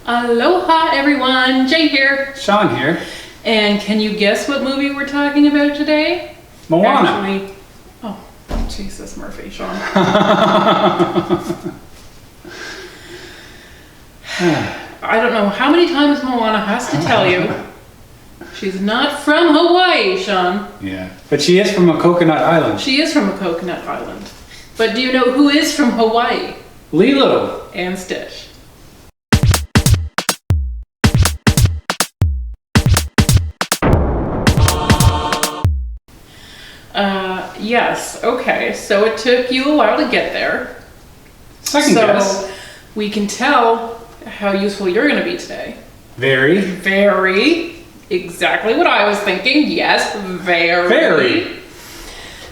Aloha everyone, Jay here. Sean here. And can you guess what movie we're talking about today? Moana. Actually, oh, Jesus Murphy, Sean. I don't know how many times Moana has to tell you. She's not from Hawaii, Sean. Yeah, but she is from a coconut island. She is from a coconut island. But do you know who is from Hawaii? Lilo and Stitch. Yes, okay, so it took you a while to get there. Second guess. So we can tell how useful you're going to be today. Very. Very. Exactly what I was thinking. Yes, very. Very.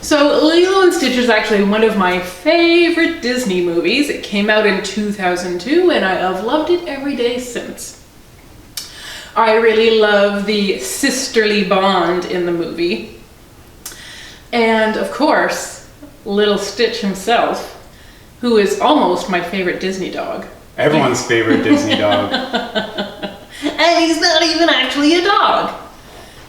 So Lilo and Stitch is actually one of my favorite Disney movies. It came out in 2002 and I have loved it every day since. I really love the sisterly bond in the movie. And of course, Little Stitch himself, who is almost my favorite Disney dog. Everyone's favorite Disney dog. And he's not even actually a dog.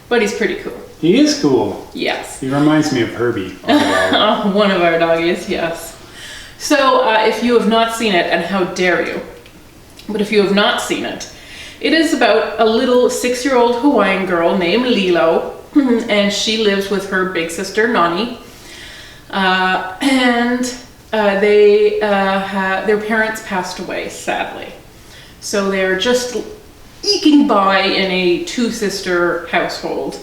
But he's pretty cool. He is cool. Yes. He reminds me of Herbie. Our dog. One of our doggies, yes. So if you have not seen it, and how dare you, but if you have not seen it, it is about a little 6-year-old Hawaiian girl named Lilo, and she lives with her big sister Nani, and their parents passed away, sadly. So they're just eking by in a two-sister household.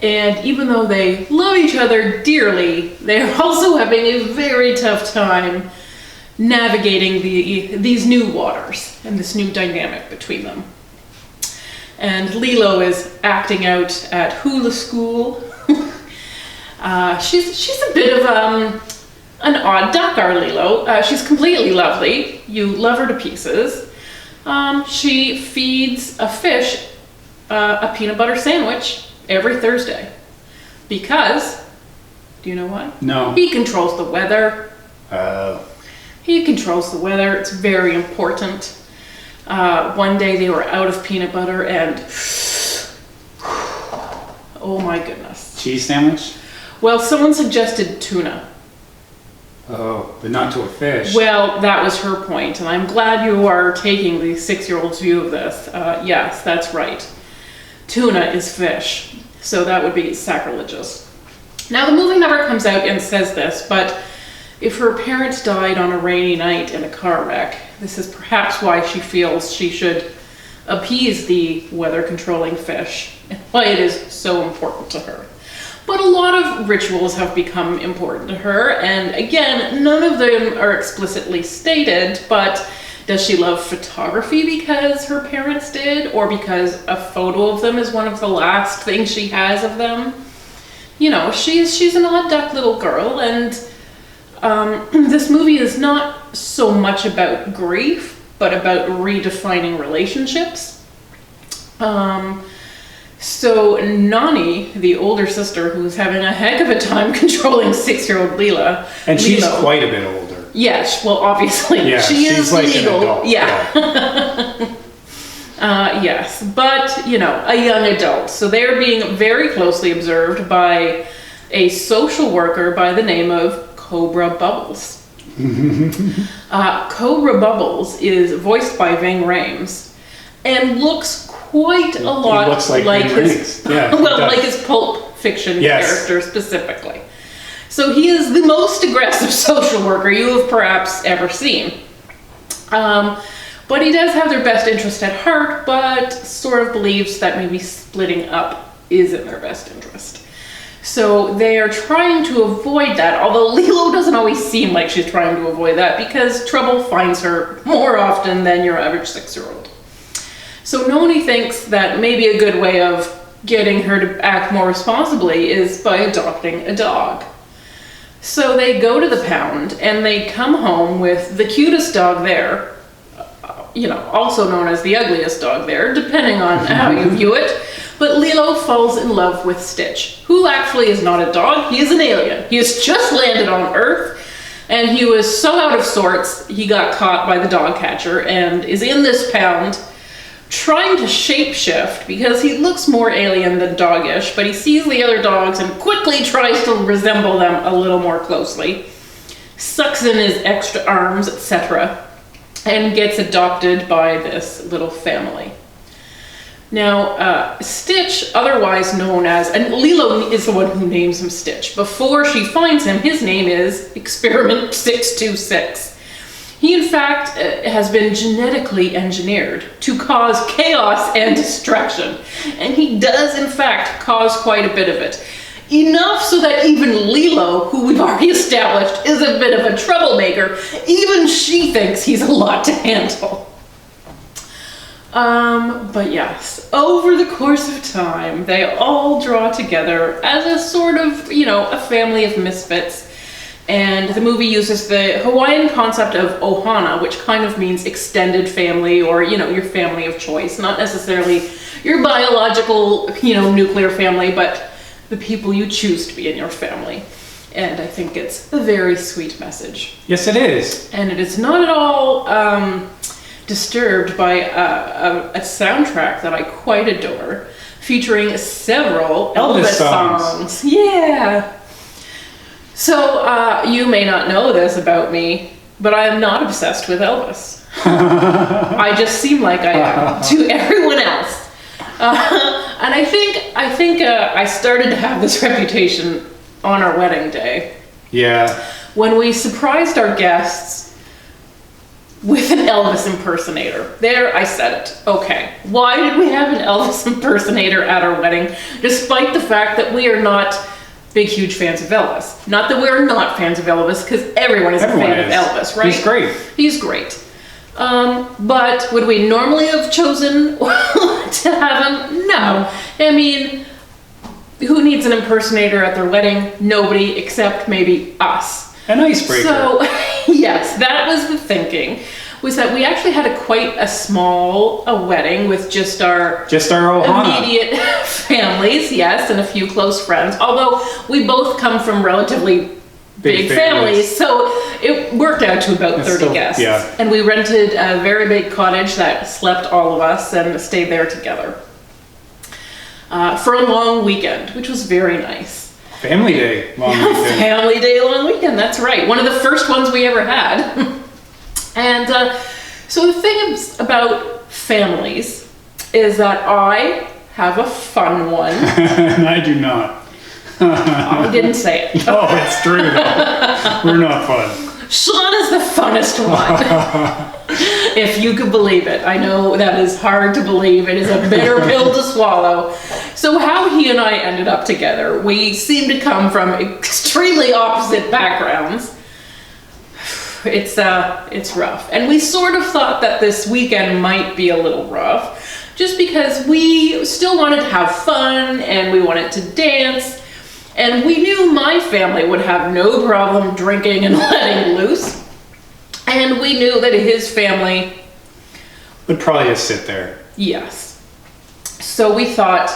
And even though they love each other dearly, they're also having a very tough time navigating these new waters and this new dynamic between them. And Lilo is acting out at hula school. She's a bit of an odd duck, our Lilo. She's completely lovely. You love her to pieces. She feeds a fish a peanut butter sandwich every Thursday. Because, do you know why? No. He controls the weather. He controls the weather. It's very important. One day they were out of peanut butter and oh my goodness. Cheese sandwich? Well, someone suggested tuna. Oh, but not to a fish. Well, that was her point, and I'm glad you are taking the 6-year-old's view of this. Yes, that's right. Tuna is fish, so that would be sacrilegious. Now, the movie never comes out and says this, but if her parents died on a rainy night in a car wreck, this is perhaps why she feels she should appease the weather-controlling fish, and why it is so important to her. But a lot of rituals have become important to her, and again, none of them are explicitly stated, but does she love photography because her parents did, or because a photo of them is one of the last things she has of them? You know, she's an odd duck little girl, and this movie is not so much about grief, but about redefining relationships. So Nani, the older sister, who's having a heck of a time controlling 6-year-old Lilo. And she's quite a bit older. Yes, well, obviously, yeah, she's like legal. An adult. Yeah. Yes, but, you know, a young adult. So they're being very closely observed by a social worker by the name of Cobra Bubbles. Cobra Bubbles is voiced by Ving Rhames and looks quite a lot like his, yeah, well, like his Pulp Fiction character specifically. So he is the most aggressive social worker you have perhaps ever seen. But he does have their best interest at heart, but sort of believes that maybe splitting up is in their best interest. So they are trying to avoid that, although Lilo doesn't always seem like she's trying to avoid that because trouble finds her more often than your average 6-year-old. So Nani thinks that maybe a good way of getting her to act more responsibly is by adopting a dog. So they go to the pound and they come home with the cutest dog there, you know, also known as the ugliest dog there, depending on how you view it. But Lilo falls in love with Stitch, who actually is not a dog, he is an alien. He has just landed on Earth, And he was so out of sorts, he got caught by the dog catcher and is in this pound trying to shapeshift because he looks more alien than doggish, but he sees the other dogs and quickly tries to resemble them a little more closely, sucks in his extra arms, etc., and gets adopted by this little family. Now, Stitch, otherwise known as, and Lilo is the one who names him Stitch. Before she finds him, his name is Experiment 626. He, in fact, has been genetically engineered to cause chaos and destruction. And he does, in fact, cause quite a bit of it. Enough so that even Lilo, who we've already established is a bit of a troublemaker, even she thinks he's a lot to handle. But yes, over the course of time, they all draw together as a sort of, a family of misfits. And the movie uses the Hawaiian concept of Ohana, which kind of means extended family or, your family of choice. Not necessarily your biological, nuclear family, but the people you choose to be in your family. And I think it's a very sweet message. Yes, it is. And it is not at all disturbed by a soundtrack that I quite adore, featuring several Elvis songs. Yeah. So you may not know this about me, but I am not obsessed with Elvis. I just seem like I am to everyone else. And I think I started to have this reputation on our wedding day. Yeah. When we surprised our guests with an Elvis impersonator. There, I said it. Okay. Why did we have an Elvis impersonator at our wedding, despite the fact that we are not big, huge fans of Elvis? Not that we're not fans of Elvis, because everyone is a fan of Elvis, right? He's great. He's great. But would we normally have chosen to have him? No. I mean, who needs an impersonator at their wedding? Nobody, except maybe us. An icebreaker. So, yes, that was the thinking, was that we actually had quite a small wedding with just our Ohana. Immediate families, yes, and a few close friends, although we both come from relatively big families, so it worked out to about 30 guests. Yeah. And we rented a very big cottage that slept all of us and stayed there together for a long weekend, which was very nice. Family Day long weekend. Family Day long weekend, that's right. One of the first ones we ever had. And so the thing about families is that I have a fun one. And I do not. I didn't say it. Oh, it's true though. We're not fun. Sean is the funnest one. If you could believe it. I know that is hard to believe. It is a bitter pill to swallow. So how he and I ended up together, we seem to come from extremely opposite backgrounds. It's rough. And we sort of thought that this weekend might be a little rough, just because we still wanted to have fun and we wanted to dance. And we knew my family would have no problem drinking and letting loose. And we knew that his family would probably just sit there. Yes. So we thought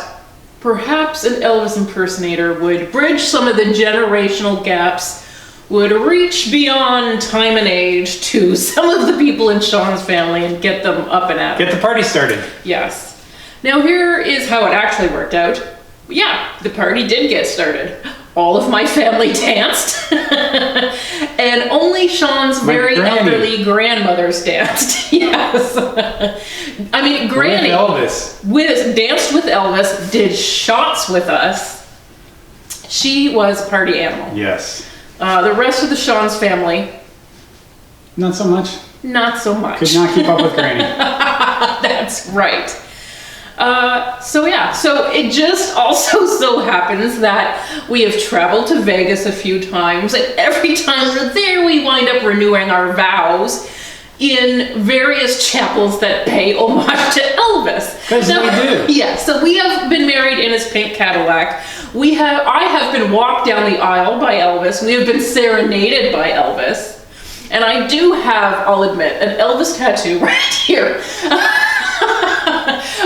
perhaps an Elvis impersonator would bridge some of the generational gaps, would reach beyond time and age to some of the people in Sean's family and get them up and at it. Get the party started. Yes. Now here is how it actually worked out. Yeah, the party did get started. All of my family danced. And only Sean's very elderly grandmothers danced. Yes. I mean, Granny danced with Elvis, did shots with us. She was a party animal. Yes. The rest of the Sean's family, not so much. Not so much. Could not keep up with Granny. That's right. So it just also so happens that we have traveled to Vegas a few times, and every time we're there, we wind up renewing our vows in various chapels that pay homage to Elvis. Because we do. Yeah, so we have been married in his pink Cadillac. I have been walked down the aisle by Elvis. We have been serenaded by Elvis. And I do have, I'll admit, an Elvis tattoo right here.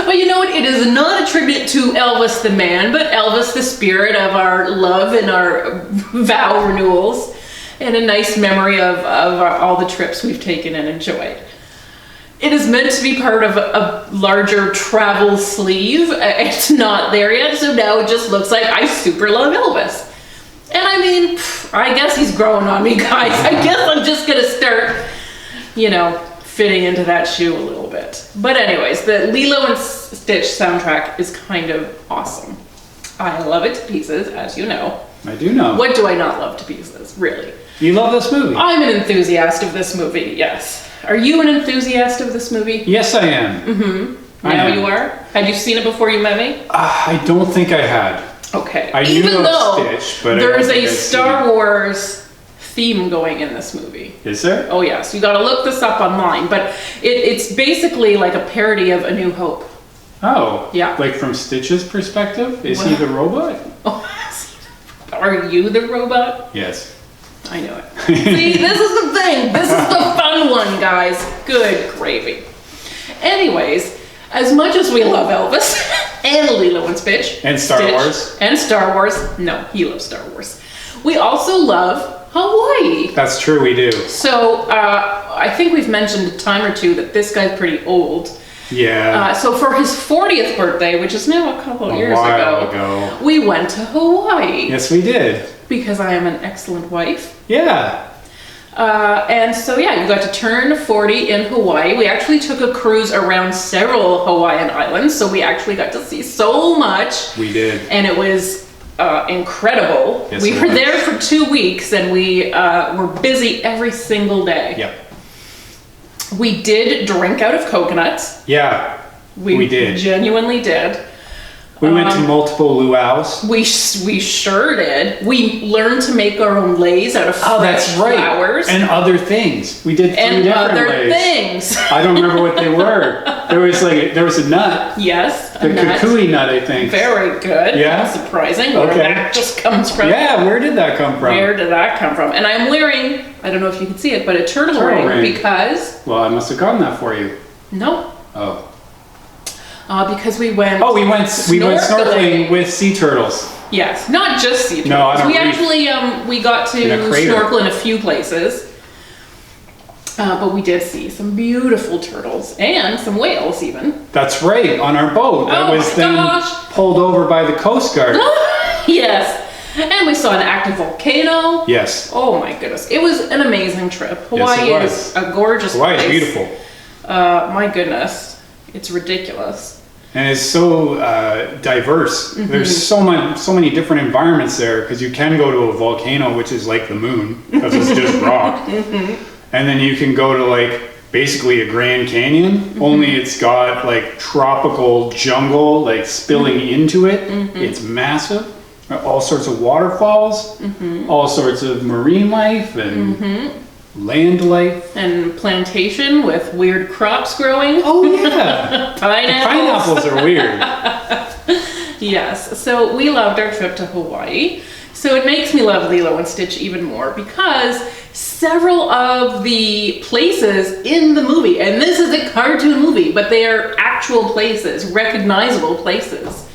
But you know what? It is not a tribute to Elvis the man, but Elvis the spirit of our love and our vow renewals. and a nice memory of all the trips we've taken and enjoyed. It is meant to be part of a larger travel sleeve. It's not there yet, so now it just looks like I super love Elvis. And I mean, I guess he's growing on me, guys. I guess I'm just gonna start, fitting into that shoe a little bit. But anyways, the Lilo and Stitch soundtrack is kind of awesome. I love it to pieces, as you know. I do know. What do I not love to pieces, really? You love this movie? I'm an enthusiast of this movie, yes. Are you an enthusiast of this movie? Yes, I am. Mm-hmm. Now you are? Had you seen it before you met me? I don't think I had. Okay. I Even knew though Stitch, but there's a Star Wars theme going in this movie. Is there? Oh yes, you gotta look this up online, but it's basically like a parody of A New Hope. Oh. Yeah. Like from Stitch's perspective? Is he the robot? Oh, are you the robot? Yes. I know it. See, this is the thing. This is the fun one, guys. Good gravy. Anyways, as much as we love Elvis and Lilo and Stitch. And Star Wars. And Star Wars. No, he loves Star Wars. We also love Hawaii. That's true, we do. So, I think we've mentioned a time or two that this guy's pretty old. Yeah. So for his 40th birthday, which is now a couple of years ago, we went to Hawaii. Yes, we did. Because I am an excellent wife. Yeah. And so, yeah, you got to turn 40 in Hawaii. We actually took a cruise around several Hawaiian islands, so we actually got to see so much. We did. And it was incredible. Yes, we were there for 2 weeks, and we were busy every single day. Yep. We did drink out of coconuts. Yeah, we did. Genuinely did. We went to multiple luau's. We sure did. We learned to make our own leis out of fresh flowers. And other things. We did 3 different leis. Things. I don't remember what they were. There was a nut. Yes, the kukui nut, I think. Very good. Yeah. Surprising where that just comes from. Yeah, where did that come from? Where did that come from? And I'm wearing, I don't know if you can see it, but a turtle ring because... Well, I must have gotten that for you. No. Oh. Because we went. Oh, we went snorkeling with sea turtles. Yes, not just sea turtles. No, I don't. We actually we got to snorkel in a few places, but we did see some beautiful turtles and some whales even. That's right, on our boat that was then pulled over by the Coast Guard. Yes, and we saw an active volcano. Yes. Oh my goodness, it was an amazing trip. Hawaii is a gorgeous place. Hawaii is beautiful. My goodness, it's ridiculous. And it's so diverse. Mm-hmm. There's so many different environments there because you can go to a volcano, which is like the moon because it's just rock. Mm-hmm. And then you can go to like basically a Grand Canyon, mm-hmm. only it's got like tropical jungle like spilling mm-hmm. into it. Mm-hmm. It's massive. All sorts of waterfalls, mm-hmm. all sorts of marine life and mm-hmm. land life. And plantation with weird crops growing. Oh yeah. Pineapples are weird. Yes, so we loved our trip to Hawaii. So it makes me love Lilo and Stitch even more because several of the places in the movie, and this is a cartoon movie, but they are actual places, recognizable places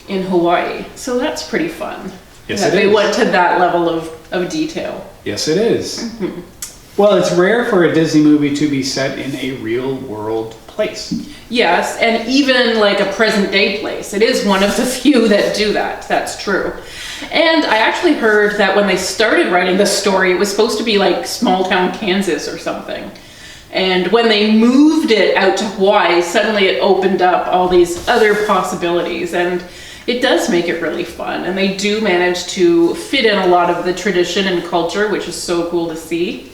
in Hawaii. So that's pretty fun. Yes, that it they is. went to that level of detail. Yes, it is. Mm-hmm. Well, it's rare for a Disney movie to be set in a real world place. Yes, and even like a present day place. It is one of the few that do that. That's true. And I actually heard that when they started writing the story, it was supposed to be like small town Kansas or something. And when they moved it out to Hawaii, suddenly it opened up all these other possibilities. And it does make it really fun. And they do manage to fit in a lot of the tradition and culture, which is so cool to see.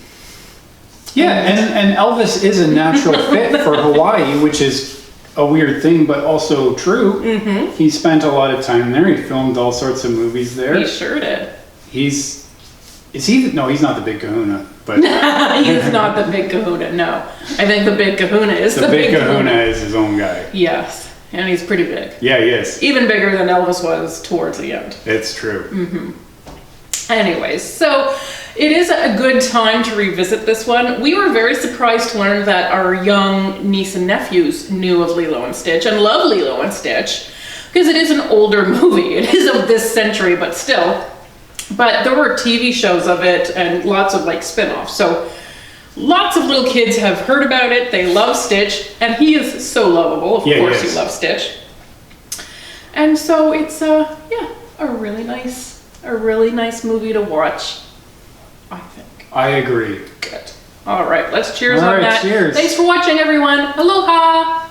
Yeah, and Elvis is a natural fit for Hawaii, which is a weird thing, but also true. Mm-hmm. He spent a lot of time there. He filmed all sorts of movies there. He sure did. No, he's not the Big Kahuna. But he's not the Big Kahuna, no. I think the Big Kahuna is the Big Kahuna. Is his own guy. Yes, and he's pretty big. Yeah, he is. Even bigger than Elvis was towards the end. It's true. Mm-hmm. Anyways, so it is a good time to revisit this one. We were very surprised to learn that our young niece and nephews knew of Lilo and Stitch and love Lilo and Stitch because it is an older movie. It is of this century, but still. But there were TV shows of it and lots of like spin-offs. So lots of little kids have heard about it. They love Stitch, and he is so lovable. Of course, you love Stitch. And so it's a really nice movie to watch, I think. I agree. Good. All right, let's cheers All on right, that. cheers. Thanks for watching, everyone. Aloha.